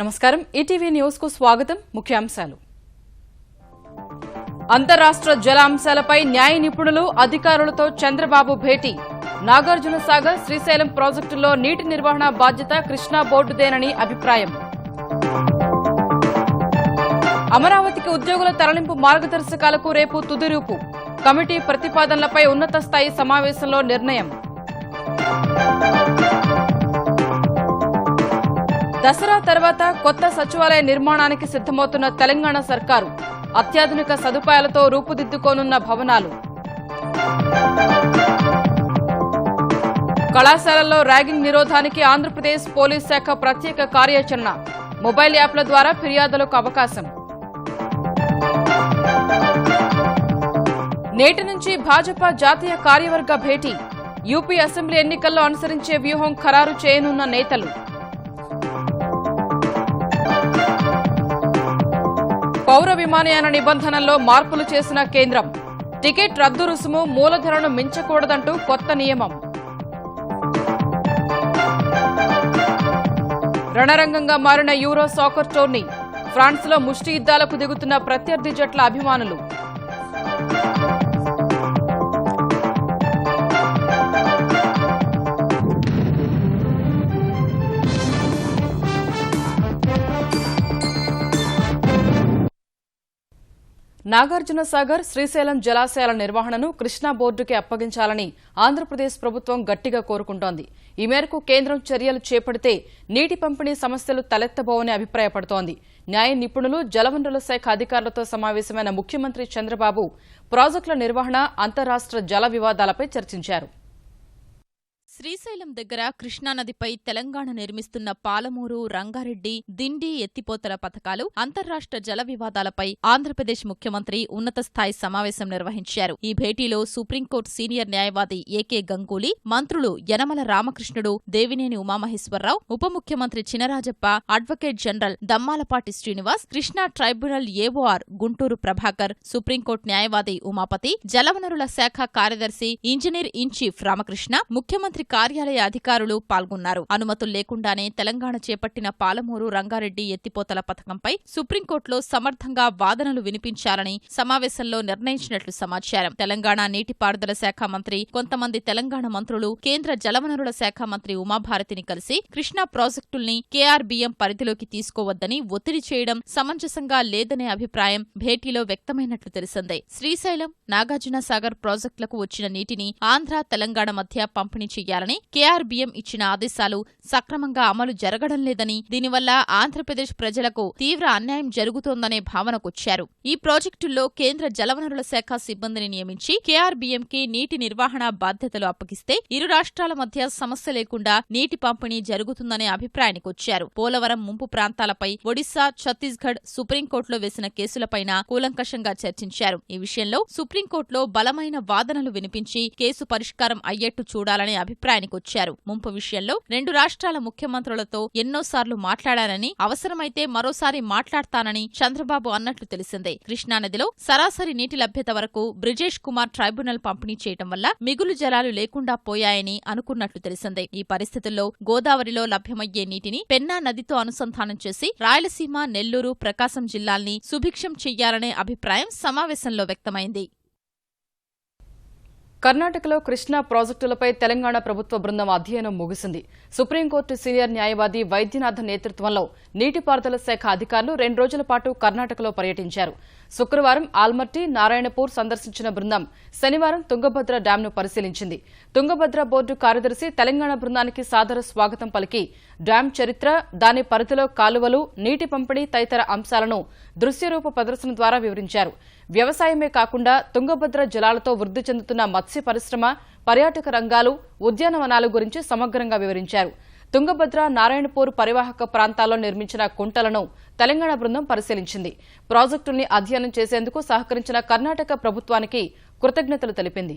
నమస్కారం ETV news కు స్వాగతం ముఖ్యాంశాలు అంతర్రాష్ట్ర జల అంశాలపై న్యాయ నిపుణులు అధికారులతో చంద్రబాబు భేటీ నాగార్జున సాగర్ శ్రీశైలం ప్రాజెక్టుల్లో నీటి నిర్వహణ బాధ్యత కృష్ణా బోర్డుదేనని అభిప్రాయం అమరావతికి ఉద్యోగుల తరలింపు మార్గదర్శకాలకు రేపు తుదిరూపు కమిటీ ప్రతిపాదనలపై ఉన్నత స్థాయి సమావేశంలో నిర్ణయం దసరా తర్వాత కొత్త సచివాలయ నిర్మాణానికి సిద్దమవుతున్న తెలంగాణ సర్కారు అత్యాధునిక సదుపాయాలతో రూపుదిద్దుకోనున్న భవనాలు కళాశాలల్లో ర్యాగింగ్ నిరోధానికి ఆంధ్రప్రదేశ్ పోలీస్ శాఖ ప్రత్యేక కార్యాచరణ మొబైల్ యాప్ల ద్వారా ఫిర్యాదులకు అవకాశం నేటి నుంచి భాజపా జాతీయ కార్యవర్గ భేటీ యూపీ అసెంబ్లీ ఎన్నికల్లో అనుసరించే వ్యూహం ఖరారు చేయనున్న నేతలు పౌర విమానయాన నిబంధనల్లో మార్పులు చేసిన కేంద్రం టికెట్ రద్దు రుసుము మూలధనను మించకూడదంటూ కొత్త నియమం రణరంగంగా మారిన యూరో సాకర్ టోర్నీ ఫ్రాన్స్లో ముష్టి యుద్ధాలకు దిగుతున్న ప్రత్యర్థి జట్ల అభిమానులు నాగార్జున సాగర్ శ్రీశైలం జలాశయాల నిర్వహణను కృష్ణా బోర్డుకి అప్పగించాలని ఆంధ్రప్రదేశ్ ప్రభుత్వం గట్టిగా కోరుకుంటోంది. ఈ మేరకు కేంద్రం చర్యలు చేపడితే నీటి పంపిణీ సమస్యలు తలెత్తబోవని అభిప్రాయపడుతోంది. న్యాయ నిపుణులు జలవనరుల శాఖ అధికారులతో సమావేశమైన ముఖ్యమంత్రి చంద్రబాబు ప్రాజెక్టుల నిర్వహణ అంతర్రాష్ట్ర జల వివాదాలపై చర్చించారు. శ్రీశైలం దగ్గర కృష్ణానదిపై తెలంగాణ నిర్మిస్తున్న పాలమూరు, రంగారెడ్డి, దిండి ఎత్తిపోతల పథకాలు అంతర్రాష్ట్ర జల వివాదాలపై ఆంధ్రప్రదేశ్ ముఖ్యమంత్రి ఉన్నత స్థాయి సమావేశం నిర్వహించారు. ఈ భేటీలో సుప్రీంకోర్టు సీనియర్ న్యాయవాది ఏకే గంగూలీ, మంత్రులు యనమల రామకృష్ణుడు, దేవినేని ఉమామహేశ్వరరావు, ఉప ముఖ్యమంత్రి Chinarajappa, advocate general Dammalapati Srinivas, Krishna tribunal AOR Guntur Prabhakar, supreme court న్యాయవాది ఉమాపతి, జలవనరుల శాఖ కార్యదర్శి ఇంజనీర్ ఇన్ చీఫ్ రామకృష్ణ, ముఖ్యమంత్రి కార్యాలయ అధికారులు పాల్గొన్నారు. అనుమతులు లేకుండానే తెలంగాణ చేపట్టిన పాలమూరు, రంగారెడ్డి ఎత్తిపోతల పథకంపై సుప్రీంకోర్టులో సమర్థంగా వాదనలు వినిపించాలని సమావేశంలో నిర్ణయించినట్లు సమాచారం. తెలంగాణ నీటిపారుదల శాఖ మంత్రి, కొంతమంది తెలంగాణ మంత్రులు కేంద్ర జలవనరుల శాఖ మంత్రి ఉమాభారతిని కలిసి కృష్ణా ప్రాజెక్టుల్ని కేఆర్బీఎం పరిధిలోకి తీసుకోవద్దని ఒత్తిడి చేయడం సమంజసంగా లేదనే అభిప్రాయం భేటీలో వ్యక్తమైనట్లు తెలిసిందే. శ్రీశైలం, నాగార్జున సాగర్ ప్రాజెక్టులకు వచ్చిన నీటిని ఆంధ్ర, తెలంగాణ మధ్య పంపిణీ చేయాలని కేఆర్బీఎం ఇచ్చిన ఆదేశాలు సక్రమంగా అమలు జరగడం లేదని, దీనివల్ల ఆంధ్రప్రదేశ్ ప్రజలకు తీవ్ర అన్యాయం జరుగుతోందనే భావనకొచ్చారు. ఈ ప్రాజెక్టుల్లో కేంద్ర జలవనరుల శాఖ సిబ్బందిని నియమించి కేఆర్బీఎంకి నీటి నిర్వహణ బాధ్యతలు అప్పగిస్తే ఇరు రాష్ట్రాల మధ్య సమస్య లేకుండా నీటి పంపిణీ జరుగుతుందనే అభిప్రాయానికొచ్చారు. పోలవరం ముంపు ప్రాంతాలపై ఒడిశా, ఛత్తీస్గఢ్ సుప్రీంకోర్టులో వేసిన కేసులపైన కూలంకషంగా చర్చించారు. ఈ విషయంలో సుప్రీంకోర్టులో బలమైన వాదనలు వినిపించి కేసు పరిష్కారం అయ్యేట్టు చూడాలనే అభిప్రాయానికొచ్చారు. ముంపు విషయంలో రెండు రాష్ట్రాల ముఖ్యమంత్రులతో ఎన్నోసార్లు మాట్లాడానని, అవసరమైతే మరోసారి మాట్లాడతానని చంద్రబాబు అన్నట్లు తెలిసిందే. కృష్ణానదిలో సరాసరి నీటి లభ్యత వరకు బ్రిజేష్ కుమార్ ట్రైబ్యునల్ పంపిణీ చేయటం వల్ల మిగులు జలాలు లేకుండా పోయాయని అనుకున్నట్లు తెలిసిందే. ఈ పరిస్థితుల్లో గోదావరిలో లభ్యమయ్యే నీటిని పెన్నా నదితో అనుసంధానం చేసి రాయలసీమ, నెల్లూరు, ప్రకాశం జిల్లాల్ని సుభిక్షం చెయ్యాలనే అభిప్రాయం సమావేశంలో వ్యక్తమైంది. కర్ణాటకలో కృష్ణా ప్రాజెక్టులపై తెలంగాణ ప్రభుత్వ బృందం అధ్యయనం ముగిసింది. సుప్రీంకోర్టు సీనియర్ న్యాయవాది వైద్యనాథ్ నేతృత్వంలో నీటిపారుదల శాఖ అధికారులు 2 రోజుల పాటు కర్ణాటకలో పర్యటించారు. శుక్రవారం ఆల్మట్టి, నారాయణపూర్ సందర్శించిన బృందం శనివారం తుంగభద్ర డ్యాంను పరిశీలించింది. తుంగభద్ర బోర్డు కార్యదర్శి తెలంగాణ బృందానికి సాదర స్వాగతం పలికి డ్యాం చరిత్ర, దాని పరిధిలో కాలువలు, నీటి పంపిణీ తదితర అంశాలను దృశ్యరూప ప్రదర్శన ద్వారా వివరించారు. వ్యవసాయమే కాకుండా తుంగభద్ర జలాలతో వృద్ధి చెందుతున్న మత్స్య పరిశ్రమ, పర్యాటక రంగాలు, ఉద్యానవనాల గురించి సమగ్రంగా వివరించారు. తుంగభద్ర, నారాయణపూర్ పరివాహక ప్రాంతాల్లో నిర్మించిన కుంటలను తెలంగాణ బృందం పరిశీలించింది. ప్రాజెక్టుల్ని అధ్యయనం చేసేందుకు సహకరించిన కర్ణాటక ప్రభుత్వానికి కృతజ్ఞతలు తెలిపింది.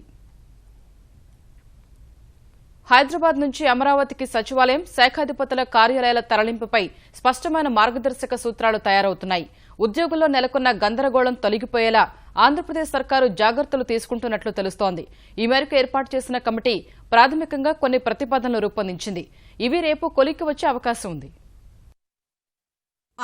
హైదరాబాద్ నుంచి అమరావతికి సచివాలయం, శాఖాధిపతుల కార్యాలయాల తరలింపుపై స్పష్టమైన మార్గదర్శక సూత్రాలు తయారవుతున్నాయి. ఉద్యోగుల్లో నెలకొన్న గందరగోళం తొలగిపోయేలా ఆంధ్రప్రదేశ్ సర్కారు జాగ్రత్తలు తీసుకుంటున్నట్లు తెలుస్తోంది. ఈ మేరకు ఏర్పాటు చేసిన కమిటీ ప్రాథమికంగా కొన్ని ప్రతిపాదనలు రూపొందించింది. ఇవి రేపు కొలిక్కి వచ్చే అవకాశం ఉంది.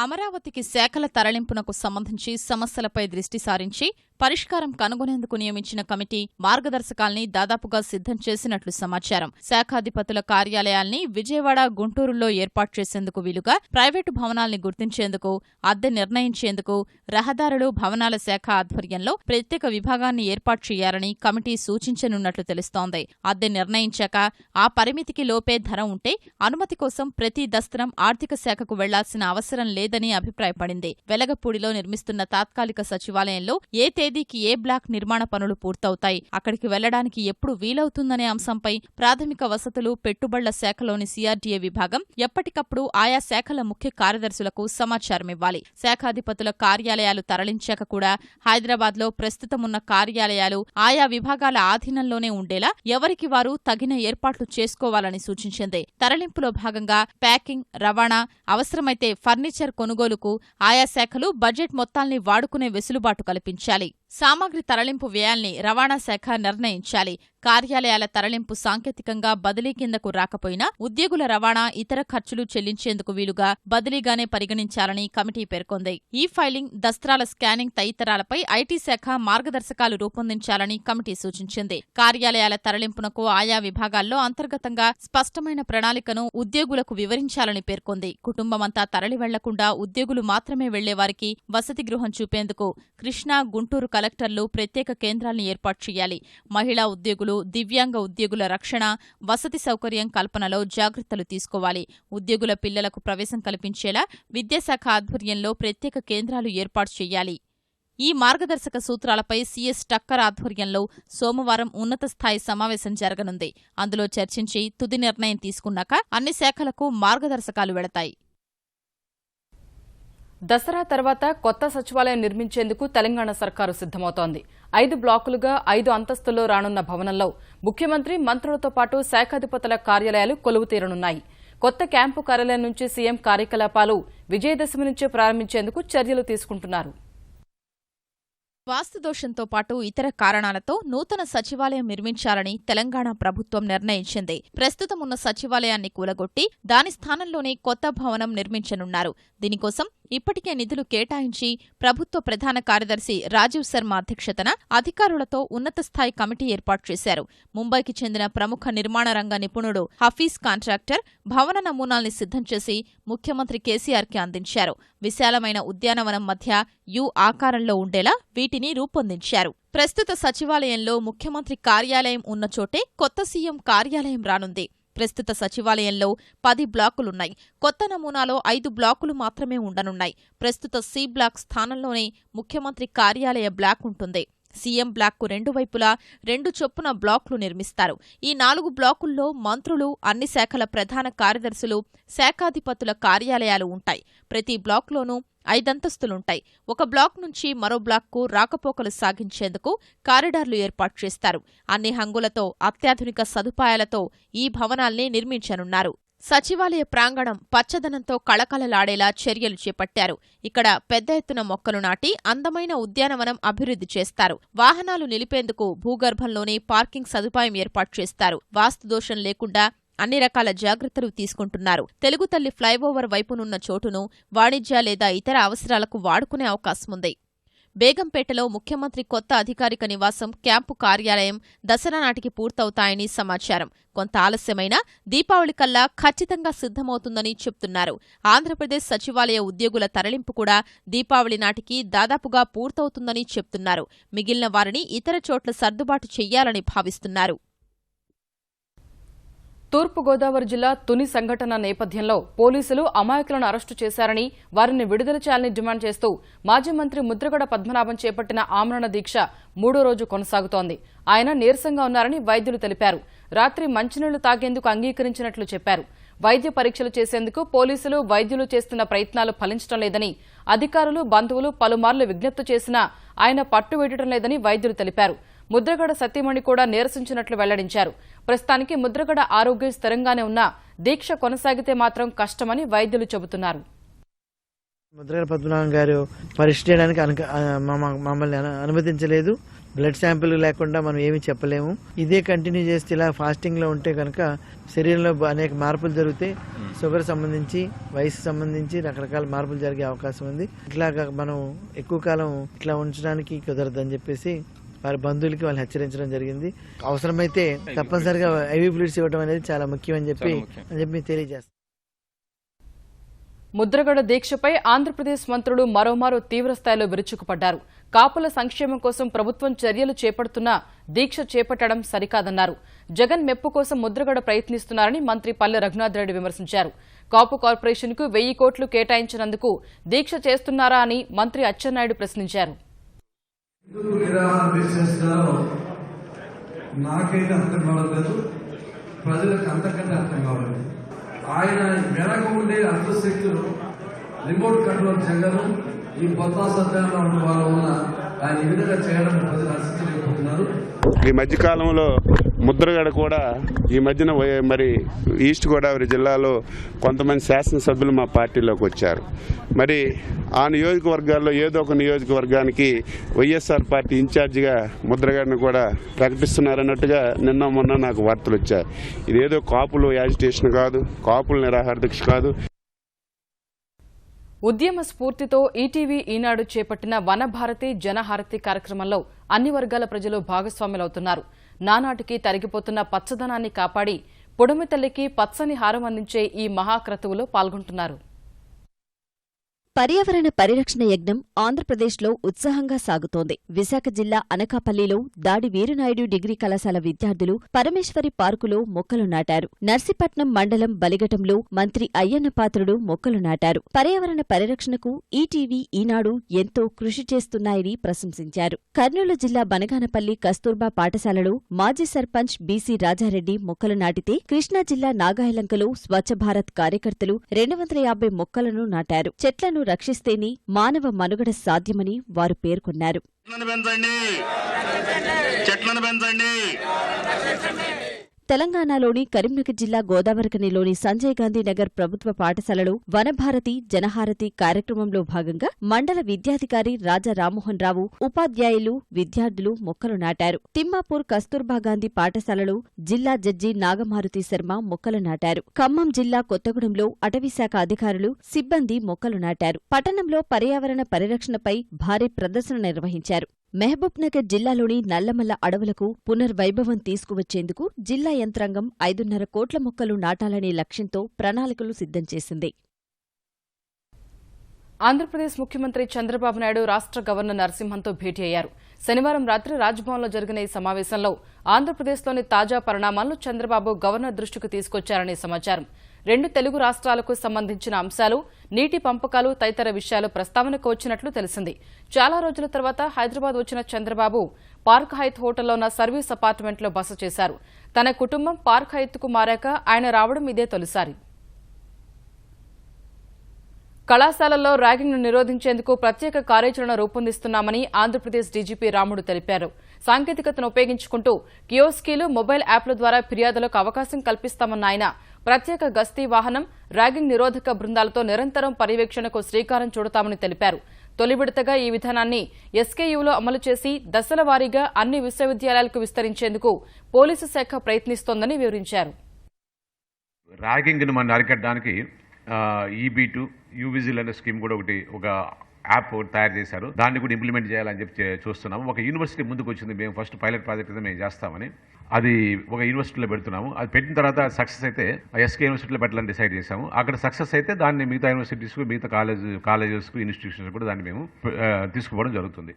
అమరావతికి శాఖల తరలింపునకు సంబంధించి సమస్యలపై దృష్టి సారించి పరిష్కారం కనుగొనేందుకు నియమించిన కమిటీ మార్గదర్శకాల్ని దాదాపుగా సిద్ధం చేసినట్లు సమాచారం. శాఖాధిపతుల కార్యాలయాల్ని విజయవాడ, గుంటూరులో ఏర్పాటు చేసేందుకు వీలుగా ప్రైవేటు భవనాల్ని గుర్తించేందుకు, అద్దె నిర్ణయించేందుకు రహదారులు, భవనాల శాఖ ఆధ్వర్యంలో ప్రత్యేక విభాగాన్ని ఏర్పాటు చేయాలని కమిటీ సూచించనున్నట్లు తెలుస్తోంది. అద్దె నిర్ణయించాక ఆ పరిమితికి లోపే ధర ఉంటే అనుమతి కోసం ప్రతి దస్త్రం ఆర్థిక శాఖకు వెళ్లాల్సిన అవసరం లేదని అభిప్రాయపడింది. వెలగపూడిలో నిర్మిస్తున్న తాత్కాలిక సచివాలయంలో ఏ తేదీకి ఏ బ్లాక్ నిర్మాణ పనులు పూర్తవుతాయి, అక్కడికి వెళ్లడానికి ఎప్పుడు వీలవుతుందనే అంశంపై ప్రాథమిక వసతులు, పెట్టుబడుల శాఖలోని సిఆర్డీఏ విభాగం ఎప్పటికప్పుడు ఆయా శాఖల ముఖ్య కార్యదర్శులకు సమాచారమివ్వాలి. శాఖాధిపతుల కార్యాలయాలు తరలించాక కూడా హైదరాబాద్లో ప్రస్తుతమున్న కార్యాలయాలు ఆయా విభాగాల ఆధీనంలోనే ఉండేలా ఎవరికి వారు తగిన ఏర్పాట్లు చేసుకోవాలని సూచించింది. తరలింపులో భాగంగా ప్యాకింగ్, రవాణా, అవసరమైతే ఫర్నిచర్ కొనుగోలుకు ఆయా శాఖలు బడ్జెట్ మొత్తాల్ని వాడుకునే వెసులుబాటు కల్పించాలి. సామగ్రి తరలింపు వ్యయాల్ని రవాణా శాఖ నిర్ణయించాలి. కార్యాలయాల తరలింపు సాంకేతికంగా బదిలీ కిందకు రాకపోయినా ఉద్యోగుల రవాణా, ఇతర ఖర్చులు చెల్లించేందుకు వీలుగా బదిలీగానే పరిగణించాలని కమిటీ పేర్కొంది. ఈ ఫైలింగ్, దస్త్రాల స్కానింగ్ తదితరాలపై ఐటీ శాఖ మార్గదర్శకాలు రూపొందించాలని కమిటీ సూచించింది. కార్యాలయాల తరలింపునకు ఆయా విభాగాల్లో అంతర్గతంగా స్పష్టమైన ప్రణాళికను ఉద్యోగులకు వివరించాలని పేర్కొంది. కుటుంబమంతా తరలి వెళ్లకుండా ఉద్యోగులు మాత్రమే వెళ్లేవారికి వసతి గృహం చూపేందుకు కృష్ణా, గుంటూరు కలెక్టర్లు ప్రత్యేక కేంద్రాల్ని ఏర్పాటు చేయాలి. మహిళా ఉద్యోగులు, దివ్యాంగ ఉద్యోగుల రక్షణ, వసతి సౌకర్యం కల్పనలో జాగ్రత్తలు తీసుకోవాలి. ఉద్యోగుల పిల్లలకు ప్రవేశం కల్పించేలా విద్యాశాఖ ఆధ్వర్యంలో ప్రత్యేక కేంద్రాలు ఏర్పాటు చేయాలి. ఈ మార్గదర్శక సూత్రాలపై సీఎస్ టక్కర్ ఆధ్వర్యంలో సోమవారం ఉన్నత స్థాయి సమావేశం జరగనుంది. అందులో చర్చించి తుది నిర్ణయం తీసుకున్నాక అన్ని శాఖలకు మార్గదర్శకాలు వెళతాయి. దసరా తర్వాత కొత్త సచివాలయం నిర్మించేందుకు తెలంగాణ సర్కారు సిద్దమవుతోంది. 5 బ్లాకులుగా 5 అంతస్తుల్లో రానున్న భవనంలో ముఖ్యమంత్రి, మంత్రులతో పాటు శాఖాధిపతుల కార్యాలయాలు కొలువుతీరనున్నాయి. కొత్త క్యాంపు కార్యాలయం నుంచి సీఎం కార్యకలాపాలు విజయదశమి నుంచే ప్రారంభించేందుకు చర్యలు తీసుకుంటున్నారు. వాస్తుదోషంతో పాటు ఇతర కారణాలతో నూతన సచివాలయం నిర్మించాలని తెలంగాణ ప్రభుత్వం నిర్ణయించింది. ప్రస్తుతమున్న సచివాలయాన్ని కూలగొట్టి దాని స్థానంలోనే కొత్త భవనం నిర్మించనున్నారు. దీనికోసం ఇప్పటికే నిధులు కేటాయించి ప్రభుత్వ ప్రధాన కార్యదర్శి రాజీవ్ శర్మ అధ్యక్షతన అధికారులతో ఉన్నతస్థాయి కమిటీ ఏర్పాటు చేశారు. ముంబైకి చెందిన ప్రముఖ నిర్మాణ రంగ నిపుణుడు హఫీజ్ కాంట్రాక్టర్ భవన నమూనాల్ని సిద్ధం చేసి ముఖ్యమంత్రి కేసీఆర్కి అందించారు. విశాలమైన ఉద్యానవనం మధ్య యు ఆకారంలో ఉండేలా వీటిని రూపొందించారు. ప్రస్తుత సచివాలయంలో ముఖ్యమంత్రి కార్యాలయం ఉన్న చోటే కొత్త సీఎం కార్యాలయం రానుంది. ప్రస్తుత సచివాలయంలో 10 బ్లాకులున్నాయి. కొత్త నమూనాలో 5 బ్లాకులు మాత్రమే ఉండనున్నాయి. ప్రస్తుత సి బ్లాక్ స్థానంలోనే ముఖ్యమంత్రి కార్యాలయ బ్లాక్ ఉంటుంది. సీఎం బ్లాక్కు 2 వైపులా 2 చొప్పున బ్లాకులు నిర్మిస్తారు. ఈ 4 బ్లాకుల్లో మంత్రులు, అన్ని శాఖల ప్రధాన కార్యదర్శులు, శాఖాధిపతుల కార్యాలయాలు ఉంటాయి. ప్రతి బ్లాక్లోనూ 5 అంతస్తులుంటాయి. ఒక బ్లాక్ నుంచి మరో బ్లాక్కు రాకపోకలు సాగించేందుకు కారిడార్లు ఏర్పాటు చేస్తారు. అన్ని హంగులతో, అత్యాధునిక సదుపాయాలతో ఈ భవనాల్ని నిర్మించనున్నారు. సచివాలయ ప్రాంగణం పచ్చదనంతో కళకళలాడేలా చర్యలు చేపట్టారు. ఇక్కడ పెద్ద ఎత్తున మొక్కలు నాటి అందమైన ఉద్యానవనం అభివృద్ధి చేస్తారు. వాహనాలు నిలిపేందుకు భూగర్భంలోనే పార్కింగ్ సదుపాయం ఏర్పాటు చేస్తారు. వాస్తుదోషం లేకుండా అన్ని రకాల జాగ్రత్తలు తీసుకుంటున్నారు. తెలుగు తల్లి ఫ్లైఓవర్ వైపునున్న చోటును వాణిజ్య లేదా ఇతర అవసరాలకు వాడుకునే అవకాశముంది. బేగంపేటలో ముఖ్యమంత్రి కొత్త అధికారిక నివాసం, క్యాంపు కార్యాలయం దసరా నాటికి పూర్తవుతాయని సమాచారం. కొంత ఆలస్యమైనా దీపావళి కల్లా ఖచ్చితంగా సిద్ధమవుతుందని చెప్తున్నారు. ఆంధ్రప్రదేశ్ సచివాలయ ఉద్యోగుల తరలింపు కూడా దీపావళి నాటికి దాదాపుగా పూర్తవుతుందని చెప్తున్నారు. మిగిలిన వారిని ఇతర చోట్ల సర్దుబాటు చెయ్యాలని భావిస్తున్నారు. తూర్పుగోదావరి జిల్లా తుని సంఘటన నేపథ్యంలో పోలీసులు అమాయకులను అరెస్టు చేశారని, వారిని విడుదల చేయాలని డిమాండ్ చేస్తూ మాజీ మంత్రి ముద్రగడ పద్మనాభం చేపట్టిన ఆమరణ దీక్ష 3వ రోజు కొనసాగుతోంది. ఆయన నీరసంగా ఉన్నారని వైద్యులు తెలిపారు. రాత్రి మంచినీళ్లు తాగేందుకు అంగీకరించినట్లు చెప్పారు. వైద్య పరీక్షలు చేసేందుకు పోలీసులు, వైద్యులు చేస్తున్న ప్రయత్నాలు ఫలించడం లేదని, అధికారులు, బంధువులు పలుమార్లు విజ్ఞప్తి చేసినా ఆయన పట్టు వీడటం లేదని వైద్యులు తెలిపారు. ముద్రగడ సతీమణి కూడా నీరసించినట్లు వెల్లడించారు. ప్రస్తుతానికి ముద్రగడ ఆరోగ్యం స్థిరంగానే ఉన్నా దీక్ష కొనసాగితే మాత్రం కష్టమని వైద్యులు చెబుతున్నారు. ముద్రగడ పద్మనాభం గారు పరీక్ష చేయడానికి మమ్మల్ని అనుమతించలేదు. బ్లడ్ శాంపిల్ లేకుండా మనం ఏమీ చెప్పలేము. ఇదే కంటిన్యూ చేస్తే ఇలా ఫాస్టింగ్ లో ఉంటే కనుక శరీరంలో అనేక మార్పులు జరుగుతాయి. షుగర్ సంబంధించి, వయసు సంబంధించి రకరకాల మార్పులు జరిగే అవకాశం ఉంది. ఇట్లాగా మనం ఎక్కువ కాలం ఇట్లా ఉంచడానికి కుదరదని చెప్పేసి వారి బంధువులకి వాళ్ళు హెచ్చరించడం జరిగింది. అవసరమైతే తప్పనిసరిగా ఐవీ ఫ్లూయిడ్స్ ఇవ్వడం అనేది చాలా ముఖ్యమని చెప్పి తెలియజేస్తాం. ముద్రగడ దీక్షపై ఆంధ్రప్రదేశ్ మంత్రులు మరోమారు తీవ్రస్థాయిలో విరుచుకుపడ్డారు. కాపుల సంక్షేమం కోసం ప్రభుత్వం చర్యలు చేపడుతున్నా దీక్ష చేపట్టడం సరికాదన్నారు. జగన్ మెప్పు కోసం ముద్రగడ ప్రయత్నిస్తున్నారని మంత్రి పల్లె రఘునాథ్ రెడ్డి విమర్శించారు. కాపు కార్పొరేషన్కు 1000 కోట్లు కేటాయించినందుకు దీక్ష చేస్తున్నారా అని మంత్రి అచ్చెన్నాయుడు ప్రశ్నించారు. నాకైతే అర్థం కావట్లేదు, ప్రజలకు అంతకంటే అర్థం కావట్లేదు. ఆయన వెనక ఉండే అర్థశక్తులు రిమోట్ కంట్రోల్ జగన్ ఈ కొత్త సత్యంలో ఉన్న వాళ్ళు ఉన్న ఆయన ఈ విధంగా చేయడం ప్రజలు హర్షించలేకపోతున్నారు. ఈ మధ్యకాలంలో ముద్రగడ కూడా ఈ మధ్యన మరి ఈస్ట్ గోదావరి జిల్లాలో కొంతమంది శాసనసభ్యులు మా పార్టీలోకి వచ్చారు. మరి ఆ నియోజకవర్గాల్లో ఏదో ఒక నియోజకవర్గానికి వైఎస్ఆర్ పార్టీ ఇన్ఛార్జిగా ముద్రగడను కూడా ప్రకటిస్తున్నారన్నట్టుగా నిన్న మొన్న నాకు వార్తలు వచ్చాయి. ఇదేదో కాపులు యాజిటేషన్ కాదు, కాపుల నిరాహార దీక్ష కాదు. ఉద్యమ స్ఫూర్తితో ఈటీవీ ఈనాడు చేపట్టిన వనభారతి జనహారతి కార్యక్రమంలో అన్ని వర్గాల ప్రజలు భాగస్వాములవుతున్నారు. నానాటికి తరిగిపోతున్న పచ్చదనాన్ని కాపాడి పొడుమి తల్లికి పచ్చని హారం అందించే ఈ మహాక్రతువులో పాల్గొంటున్నారు. పర్యావరణ పరిరక్షణ యజ్ఞం ఆంధ్రప్రదేశ్లో ఉత్సాహంగా సాగుతోంది. విశాఖ జిల్లా అనకాపల్లిలో దాడి వీరనాయుడు డిగ్రీ కళాశాల విద్యార్థులు పరమేశ్వరి పార్కులో మొక్కలు నాటారు. నర్సీపట్నం మండలం బలిఘటంలో మంత్రి అయ్యన్న పాత్రుడు మొక్కలు నాటారు. పర్యావరణ పరిరక్షణకు ఈటీవీ ఈనాడు ఎంతో కృషి చేస్తున్నాయని ప్రశంసించారు. కర్నూలు జిల్లా బనగానపల్లి కస్తూర్బా పాఠశాలలో మాజీ సర్పంచ్ బీసీ రాజారెడ్డి మొక్కలు నాటితే, కృష్ణా జిల్లా నాగాయలంకలో స్వచ్ఛ భారత్ కార్యకర్తలు 250 మొక్కలను నాటారు. చెట్లను రక్షిస్తేనే మానవ మనుగడ సాధ్యమని వారు పేర్కొన్నారు. తెలంగాణలోని కరీంనగర్ జిల్లా గోదావరిఖనిలోని సంజయ్ గాంధీ నగర్ ప్రభుత్వ పాఠశాలలో వనభారతి జనహారతి కార్యక్రమంలో భాగంగా మండల విద్యాధికారి రాజా రామ్మోహన్ రావు, ఉపాధ్యాయులు, విద్యార్థులు మొక్కలు నాటారు. తిమ్మాపూర్ కస్తూర్బా గాంధీ పాఠశాలలో జిల్లా జడ్జి నాగమారుతి శర్మ మొక్కలు నాటారు. ఖమ్మం జిల్లా కొత్తగూడెంలో అటవీశాఖ అధికారులు, సిబ్బంది మొక్కలు నాటారు. పట్టణంలో పర్యావరణ పరిరక్షణపై భారీ ప్రదర్శన నిర్వహించారు. మహబూబ్ నగర్ జిల్లాలోని నల్లమల్ల అడవులకు పునర్వైభవం తీసుకువచ్చేందుకు జిల్లా యంత్రాంగం 5.5 కోట్ల మొక్కలు నాటాలనే లక్ష్యంతో ప్రణాళికలు సిద్ధం చేసింది. ఆంధ్రప్రదేశ్ ముఖ్యమంత్రి చంద్రబాబు నాయుడు రాష్ట్ర గవర్నర్ నరసింహన్తో భేటీ అయ్యారు. శనివారం రాత్రి రాజ్భవన్లో జరిగిన ఈ సమావేశంలో ఆంధ్రప్రదేశ్లోని తాజా పరిణామాలను చంద్రబాబు గవర్నర్ దృష్టికి తీసుకొచ్చారనే సమాచారం. 2 తెలుగు రాష్ట్రాలకు సంబంధించిన అంశాలు, నీటి పంపకాలు తదితర విషయాలు ప్రస్తావనకు వచ్చినట్లు తెలిసింది. చాలా రోజుల తర్వాత హైదరాబాద్ వచ్చిన చంద్రబాబు పార్క్ హైత్ హోటల్లో ఉన్న సర్వీస్ అపార్ట్మెంట్లో బస చేశారు. తన కుటుంబం పార్క్ హైత్కు మారాక ఆయన రావడం ఇదే తొలిసారి. కళాశాలల్లో ర్యాగింగ్ను నిరోధించేందుకు ప్రత్యేక కార్యాచరణ రూపొందిస్తున్నామని ఆంధ్రప్రదేశ్ డీజీపీ రాముడు తెలిపారు. సాంకేతికతను ఉపయోగించుకుంటూ కియోస్కీలు, మొబైల్ యాప్ల ద్వారా ఫిర్యాదులకు అవకాశం కల్పిస్తామన్న ఆయన ప్రత్యేక గస్తీ వాహనం, ర్యాగింగ్ నిరోధక బృందాలతో నిరంతరం పర్యవేక్షణకు శ్రీకారం చుడతామని తెలిపారు. తొలి విడతగా ఈ విధానాన్ని ఎస్కేయూలో అమలు చేసి దశల వారీగా అన్ని విశ్వవిద్యాలయాలకు విస్తరించేందుకు పోలీసు శాఖ ప్రయత్నిస్తోందని వివరించారు. ర్యాగింగ్ను మనం అరికట్టడానికి ఈబీ2 యూవిజిల్ అనే స్కీమ్ కూడా ఒక యాప్ తయారు చేశారు. దాన్ని కూడా ఇంప్లిమెంట్ చేయాలని చెప్పి చూస్తున్నాము. ఒక యూనివర్సిటీ ముందుకు వచ్చింది, మేము ఫస్ట్ పైలట్ ప్రాజెక్ట్ అయితే మేము చేస్తామని. అది ఒక యూనివర్సిటీలో పెడుతున్నాము. అది పెట్టిన తర్వాత సక్సెస్ అయితే ఎస్కే యూనివర్సిటీలో పెట్టాలని డిసైడ్ చేశాము. అక్కడ సక్సెస్ అయితే దాన్ని మిగతా యూనివర్సిటీస్కు, మిగతా కాలేజెస్కు, ఇన్స్టిట్యూషన్స్ కూడా దాన్ని మేము తీసుకుపోవడం జరుగుతుంది.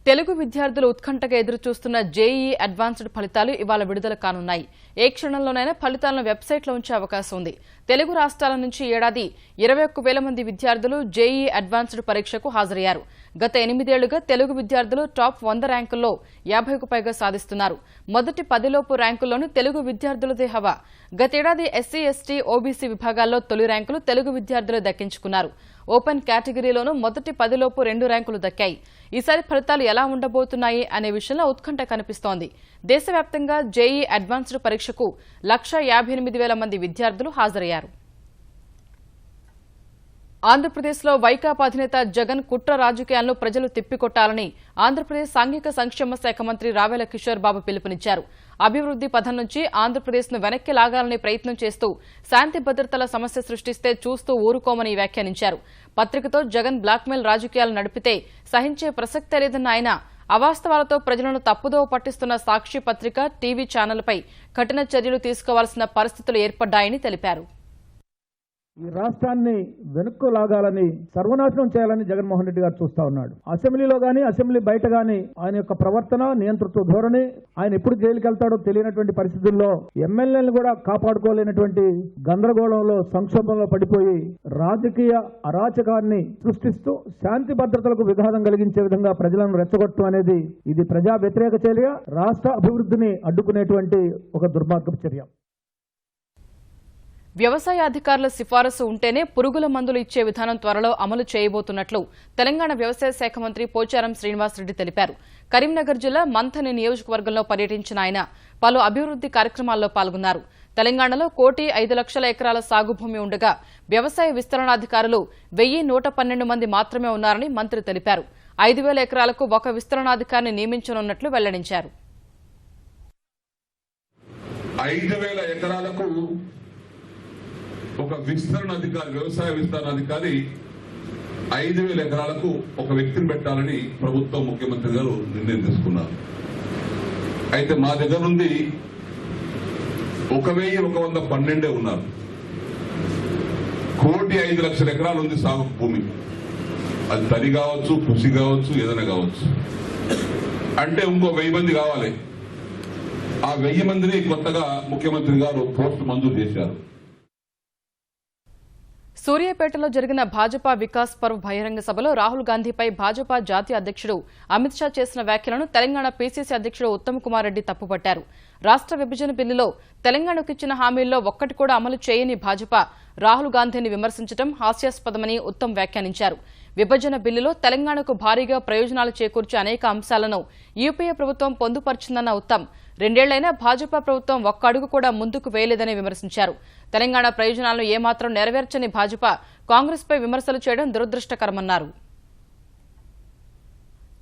తెలుగు విద్యార్థులు ఉత్కంఠగా ఎదురుచూస్తున్న జేఈఈ అడ్వాన్స్డ్ ఫలితాలు ఇవాళ విడుదల కానున్నాయి. ఏ క్షణంలోనైనా ఫలితాలను వెబ్సైట్లో ఉంచే అవకాశం ఉంది. తెలుగు రాష్ట్రాల నుంచి ఏడాది 21,000 మంది విద్యార్థులు జేఈఈ అడ్వాన్స్డ్ పరీక్షకు హాజరయ్యారు. గత 8 ఏళ్లుగా తెలుగు విద్యార్థులు టాప్ 100 ర్యాంకుల్లో 50కు పైగా సాధిస్తున్నారు. మొదటి 10లోపు ర్యాంకుల్లోనూ తెలుగు విద్యార్థులదే హవా. గతేడాది ఎస్సీ, ఎస్టీ, ఓబీసీ విభాగాల్లో తొలి ర్యాంకులు తెలుగు విద్యార్థులు దక్కించుకున్నారు. ఓపెన్ కేటగిరీలోనూ మొదటి 10లోపు 2 ర్యాంకులు దక్కాయి. ఈసారి ఫలితాలు ఎలా ఉండబోతున్నాయి అనే విషయంలో ఉత్కంఠ కనిపిస్తోంది. దేశవ్యాప్తంగా జేఈఈ అడ్వాన్స్డ్ పరీక్షకు 1,58,000 మంది విద్యార్థులు హాజరయ్యారు. ఆంధ్రప్రదేశ్లో వైకాపా అధినేత జగన్ కుట్ర రాజకీయాలను ప్రజలు తిప్పికొట్టాలని ఆంధ్రప్రదేశ్ సాంఘిక సంక్షేమ శాఖ మంత్రి రావెల కిషోర్ బాబు పిలుపునిచ్చారు. అభివృద్ది పథం నుంచి ఆంధ్రప్రదేశ్ను వెనక్కి లాగాలని ప్రయత్నం చేస్తూ శాంతి భద్రతల సమస్య సృష్టిస్తే చూస్తూ ఊరుకోమని వ్యాఖ్యానించారు. పత్రికతో జగన్ బ్లాక్మెయిల్ రాజకీయాలు నడిపితే సహించే ప్రసక్తే లేదన్న ఆయన అవాస్తవాలతో ప్రజలను తప్పుదోవ పట్టిస్తున్న సాక్షి పత్రిక, టీవీ ఛానళ్లపై కఠిన చర్యలు తీసుకోవాల్సిన పరిస్థితులు ఏర్పడ్డాయని తెలిపారు. ఈ రాష్ట్రాన్ని వెనుక్కు లాగాలని, సర్వనాశనం చేయాలని జగన్మోహన్ రెడ్డి గారు చూస్తా ఉన్నాడు. అసెంబ్లీలో గానీ, అసెంబ్లీ బయట గానీ ఆయన యొక్క ప్రవర్తన, నియంతృత్వ ధోరణి, ఆయన ఎప్పుడు జైలుకి వెళ్తాడో తెలియనటువంటి పరిస్థితుల్లో ఎమ్మెల్యేలను కూడా కాపాడుకోలేనటువంటి గందరగోళంలో, సంక్షోభంలో పడిపోయి రాజకీయ అరాచకాన్ని సృష్టిస్తూ శాంతి భద్రతలకు విఘాతం కలిగించే విధంగా ప్రజలను రెచ్చగొట్టడం అనేది ఇది ప్రజా వ్యతిరేక చర్య, రాష్ట్ర అభివృద్ధిని అడ్డుకునేటువంటి ఒక దుర్మార్గపు చర్య. వ్యవసాయ అధికారుల సిఫారసు ఉంటేనే పురుగుల మందులు ఇచ్చే విధానం త్వరలో అమలు చేయబోతున్నట్లు తెలంగాణ వ్యవసాయ శాఖ మంత్రి పోచారం శ్రీనివాసరెడ్డి తెలిపారు. కరీంనగర్ జిల్లా మంథని నియోజకవర్గంలో పర్యటించిన ఆయన పలు అభివృద్ది కార్యక్రమాల్లో పాల్గొన్నారు. తెలంగాణలో 1,05,00,000 ఎకరాల సాగు భూమి ఉండగా వ్యవసాయ విస్తరణాధికారులు 1,112 మంది మాత్రమే ఉన్నారని మంత్రి తెలిపారు. 5,000 ఎకరాలకు ఒక విస్తరణాధికారిని నియమించనున్నట్లు వెల్లడించారు. 5,000 ఎకరాలకు ఒక విస్తరణ అధికారి, వ్యవసాయ విస్తరణ అధికారి 5,000 ఎకరాలకు ఒక వ్యక్తిని పెట్టాలని ప్రభుత్వం, ముఖ్యమంత్రి గారు నిర్ణయం తీసుకున్నారు. అయితే మా దగ్గర నుండి 1,112 ఉన్నారు. 1,05,00,000 ఎకరాలు ఉంది సాగు భూమి. అది తడి కావచ్చు, కృషి కావచ్చు, ఏదైనా కావచ్చు. అంటే ఇంకో 1000 మంది కావాలి. ఆ 1000 మందిని కొత్తగా ముఖ్యమంత్రి గారు పోస్టు మంజూరు చేశారు. సూర్యాపేటలో జరిగిన భాజపా వికాస్ పర్వ్ బహిరంగ సభలో రాహుల్ గాంధీపై భాజపా జాతీయ అధ్యక్షుడు అమిత్ షా చేసిన వ్యాఖ్యలను తెలంగాణ పీసీసీ అధ్యక్షుడు ఉత్తమ్ కుమార్ రెడ్డి తప్పుపట్టారు. రాష్ట్ర విభజన బిల్లులో తెలంగాణకు ఇచ్చిన హామీల్లో ఒక్కటి కూడా అమలు చేయని భాజపా రాహుల్ గాంధీని విమర్శించడం హాస్యాస్పదమని ఉత్తమ్ వ్యాఖ్యానించారు. విభజన బిల్లులో తెలంగాణకు భారీగా ప్రయోజనాలు చేకూర్చే అనేక అంశాలను యూపీఏ ప్రభుత్వం పొందుపరిచిందన్న ఉత్తమ్ 2 ఏళ్లైనా భాజపా ప్రభుత్వం ఒక్క అడుగు కూడా ముందుకు వేయలేదని విమర్శించారు. తెలంగాణ ప్రయోజనాలను ఏమాత్రం నెరవేర్చని భాజపా కాంగ్రెస్పై విమర్శలు చేయడం దురదృష్టకరమన్నారు.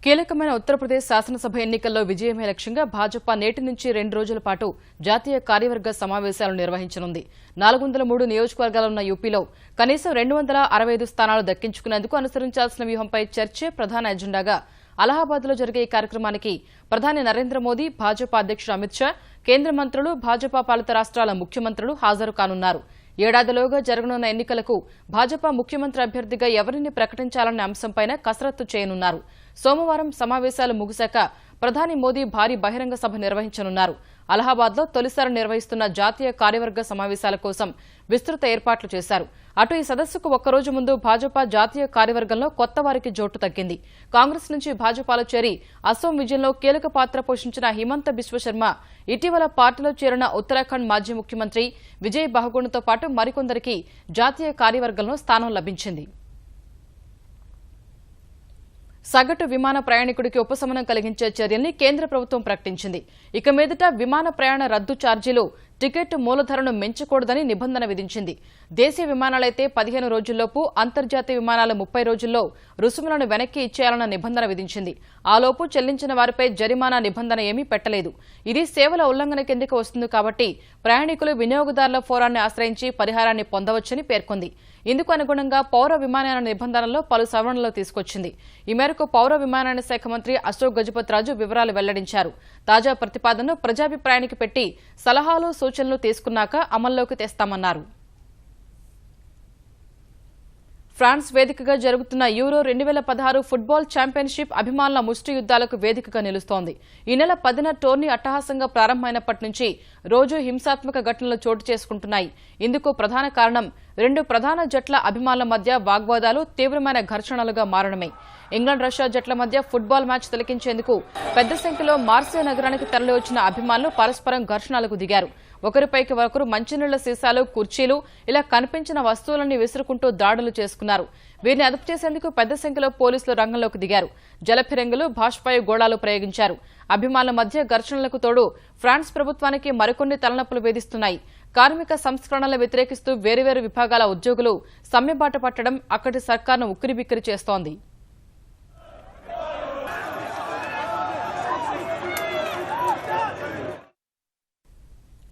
కీలకమైన ఉత్తరప్రదేశ్ శాసనసభ ఎన్నికల్లో విజయమే లక్ష్యంగా భాజపా నేటి నుంచి 2 రోజుల పాటు జాతీయ కార్యవర్గ సమావేశాలు నిర్వహించనుంది. 403 నియోజకవర్గాలున్న యూపీలో కనీసం 265 స్థానాలు దక్కించుకునేందుకు అనుసరించాల్సిన వ్యూహంపై చర్చే ప్రధాన ఎజెండాగా అలహాబాద్లో జరిగే ఈ కార్యక్రమానికి ప్రధాని నరేంద్ర మోదీ, భాజపా అధ్యక్షుడు అమిత్ షా, కేంద్ర మంత్రులు, భాజపా పాలిత రాష్ట్రాల ముఖ్యమంత్రులు హాజరు కానున్నారు. ఏడాదిలోగా జరగనున్న ఎన్నికలకు భాజపా ముఖ్యమంత్రి అభ్యర్థిగా ఎవరిని ప్రకటించాలనే అంశంపై కసరత్తు చేయనున్నారు. సోమవారం సమావేశాలు ముగిశాక ప్రధాని మోదీ భారీ బహిరంగ సభ నిర్వహించనున్నారు. అలహాబాద్లో తొలిసారి నిర్వహిస్తున్న జాతీయ కార్యవర్గ సమావేశాల కోసం విస్తృత ఏర్పాట్లు చేశారు. అటు ఈ సదస్సుకు ఒక్కరోజు ముందు భాజపా జాతీయ కార్యవర్గంలో కొత్త వారికి జోటు తగ్గింది. కాంగ్రెస్ నుంచి భాజపాలో చేరి అసోం విజయంలో కీలక పాత్ర పోషించిన హిమంత బిశ్వశర్మ ఇటీవల పార్టీలో చేరిన ఉత్తరాఖండ్ మాజీ ముఖ్యమంత్రి విజయ్ బహుగుణతో పాటు మరికొందరికి జాతీయ కార్యవర్గంలో స్థానం లభించింది. సగటు విమాన ప్రయాణికుడికి ఉపశమనం కలిగించే చర్యల్ని కేంద్ర ప్రభుత్వం ప్రకటించింది. ఇక మీదట విమాన ప్రయాణ రద్దు ఛార్జీలు టికెట్ మూలధరను మించకూడదని నిబంధన విధించింది. దేశీయ విమానాలైతే 15 రోజుల్లోపు, అంతర్జాతీయ విమానాలు 30 రోజుల్లో రుసుములను వెనక్కి ఇచ్చేయాలన్న నిబంధన విధించింది. ఆలోపు చెల్లించిన వారిపై జరిమానా నిబంధన ఏమీ పెట్టలేదు. ఇది సేవల ఉల్లంఘన కిందకు వస్తుంది కాబట్టి ప్రయాణికులు వినియోగదారుల ఫోరాన్ని ఆశ్రయించి పరిహారాన్ని పొందవచ్చని పేర్కొంది. ఇందుకు అనుగుణంగా పౌర విమానయాన నిబంధనల్లో పలు సవరణలు తీసుకొచ్చింది. ఈ మేరకు పౌర విమానయాన శాఖ మంత్రి అశోక్ గజపత్ రాజు వివరాలు వెల్లడించారు. తాజా ప్రతిపాదనను ప్రజాభిప్రాయానికి పెట్టి సలహాలు, సూచనలు తీసుకున్నాక అమల్లోకి తెస్తామన్నారు. ఫ్రాన్స్ వేదికగా జరుగుతున్న యూరో 2016 ఫుట్బాల్ ఛాంపియన్షిప్ అభిమానుల ముష్టి యుద్దాలకు వేదికగా నిలుస్తోంది. ఈ నెల 10న టోర్నీ అట్టహాసంగా ప్రారంభమైనప్పటి నుంచి రోజు హింసాత్మక ఘటనలు చోటు చేసుకుంటున్నాయి. ఇందుకు ప్రధాన కారణం 2 ప్రధాన జట్ల అభిమానుల మధ్య వాగ్వాదాలు తీవ్రమైన ఘర్షణలుగా మారడమే. ఇంగ్లాండ్, రష్యా జట్ల మధ్య ఫుట్బాల్ మ్యాచ్ తిలకించేందుకు పెద్ద సంఖ్యలో మార్సే నగరానికి తరలివచ్చిన అభిమానులు పరస్పరం ఘర్షణలకు దిగారు. ఒకరిపైకి ఒకరు మంచినీళ్ల సీసాలు, కుర్చీలు, ఇలా కనిపించిన వస్తువులన్నీ విసురుకుంటూ దాడులు చేసుకున్నారు. వీరిని అదుపు చేసేందుకు పెద్ద సంఖ్యలో పోలీసులు రంగంలోకి దిగారు. జలఫిరంగులు, బాష్పాయు గోళాలు ప్రయోగించారు. అభిమానుల మధ్య ఘర్షణలకు తోడు ఫ్రాన్స్ ప్రభుత్వానికి మరికొన్ని తలనొప్పులు వేధిస్తున్నాయి. కార్మిక సంస్కరణలు వ్యతిరేకిస్తూ వేర్వేరు విభాగాల ఉద్యోగులు సమ్మెబాట పట్టడం అక్కడి సర్కార్ను ఉక్కిరిబిక్కిరి చేస్తోంది.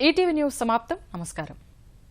ఈటీవీ న్యూస్ సమాప్తం. నమస్కారం.